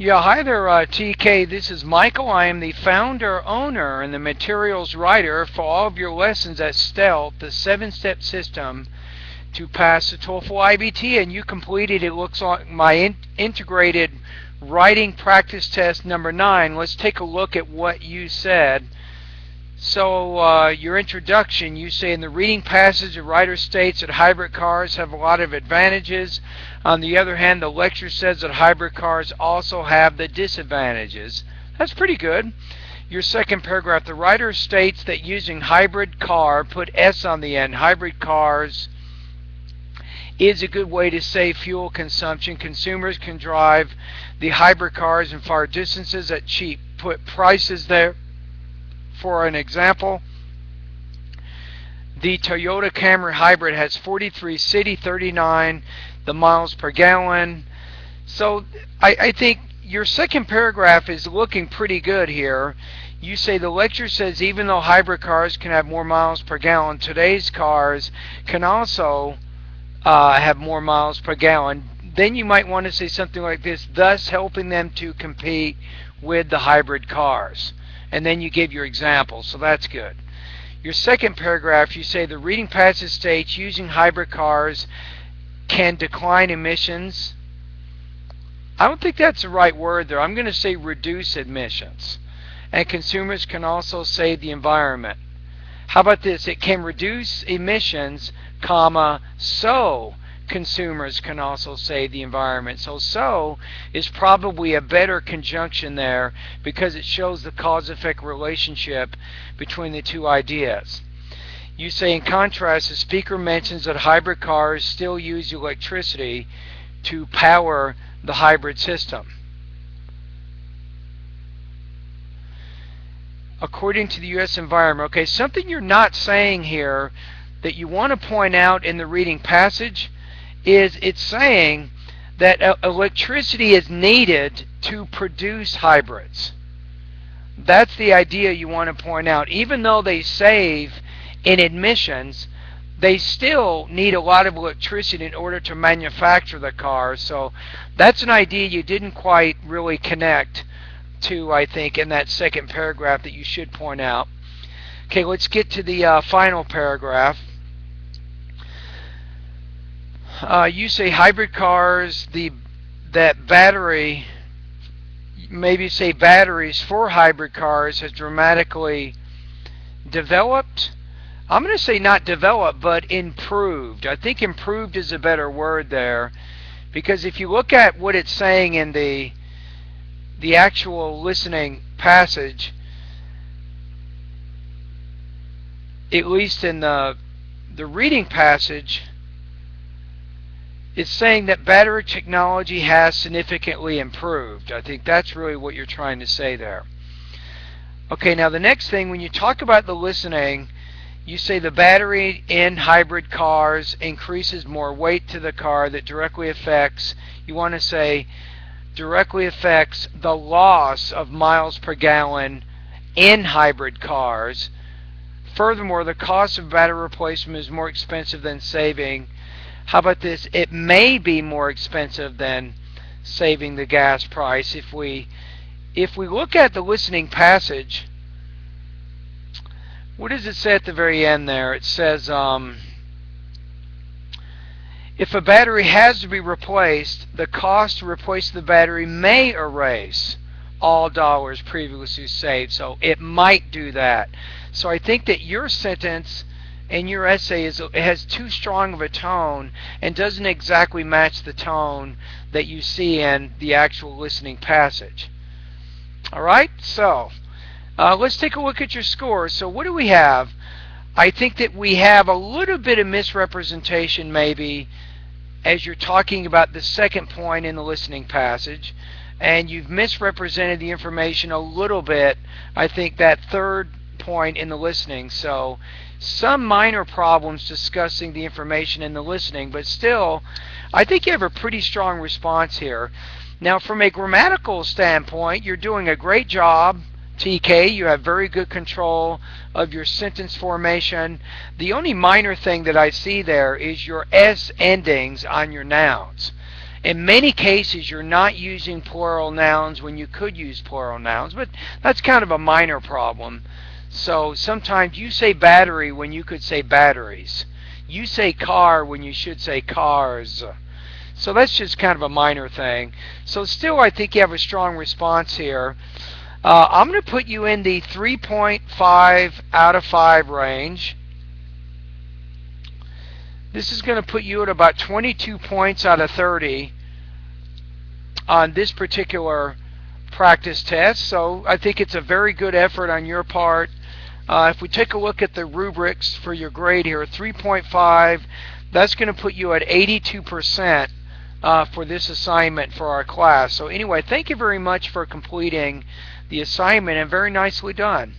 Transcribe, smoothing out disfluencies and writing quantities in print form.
Yeah, hi there, TK. This is Michael. I am the founder, owner, and the materials writer for all of your lessons at STELT, the 7-step system to pass the TOEFL IBT, and you completed, it looks like, my integrated writing practice test number 9. Let's take a look at what you said. So your introduction, you say in the reading passage, the writer states that hybrid cars have a lot of advantages. On the other hand, the lecture says that hybrid cars also have the disadvantages. That's pretty good. Your second paragraph, the writer states that using hybrid car, put S on the end, hybrid cars is a good way to save fuel consumption. Consumers can drive the hybrid cars in far distances at cheap put prices there. For an example, the Toyota Camry Hybrid has 43 city, 39 the miles per gallon. So I think your second paragraph is looking pretty good here. You say the lecture says even though hybrid cars can have more miles per gallon, today's cars can also have more miles per gallon. Then you might want to say something like this, thus helping them to compete with the hybrid cars. And then you give your example, so that's good. Your second paragraph, you say the reading passage states using hybrid cars can decline emissions. I don't think that's the right word there. I'm going to say reduce emissions. And consumers can also save the environment. How about this? It can reduce emissions, comma, so consumers can also save the environment. So is probably a better conjunction there because it shows the cause-effect relationship between the two ideas. You say in contrast, the speaker mentions that hybrid cars still use electricity to power the hybrid system. According to the U.S. environment, okay, something you're not saying here that you want to point out in the reading passage is it's saying that electricity is needed to produce hybrids. That's the idea you want to point out. Even though they save in emissions, they still need a lot of electricity in order to manufacture the car. So that's an idea you didn't quite really connect to, I think, in that second paragraph that you should point out. Okay, let's get to the final paragraph. You say hybrid cars, that battery, maybe say batteries for hybrid cars has dramatically developed. I'm going to say not developed, but improved. I think improved is a better word there, because if you look at what it's saying in the actual listening passage, at least in the reading passage, it's saying that battery technology has significantly improved. I think that's really what you're trying to say there. Okay, now the next thing, when you talk about the listening, you say the battery in hybrid cars increases more weight to the car that directly affects, you want to say, directly affects the loss of miles per gallon in hybrid cars. Furthermore, the cost of battery replacement is more expensive than saving. How about this? It may be more expensive than saving the gas price. If we look at the listening passage, what does it say at the very end there? It says, if a battery has to be replaced, the cost to replace the battery may erase all dollars previously saved. So it might do that. So I think that your sentence and your essay has too strong of a tone and doesn't exactly match the tone that you see in the actual listening passage. Alright, so let's take a look at your scores. So what do we have? I think that we have a little bit of misrepresentation maybe as you're talking about the second point in the listening passage, and you've misrepresented the information a little bit, I think, that third point in the listening. So some minor problems discussing the information in the listening, but still, I think you have a pretty strong response here. Now, from a grammatical standpoint, you're doing a great job, TK. You have very good control of your sentence formation. The only minor thing that I see there is your S endings on your nouns. In many cases, you're not using plural nouns when you could use plural nouns, but that's kind of a minor problem. So sometimes you say battery when you could say batteries. You say car when you should say cars. So that's just kind of a minor thing. So still, I think you have a strong response here. I'm going to put you in the 3.5 out of 5 range. This is going to put you at about 22 points out of 30 on this particular practice test. So I think it's a very good effort on your part. If we take a look at the rubrics for your grade here, 3.5, that's going to put you at 82% for this assignment for our class. So anyway, thank you very much for completing the assignment, and very nicely done.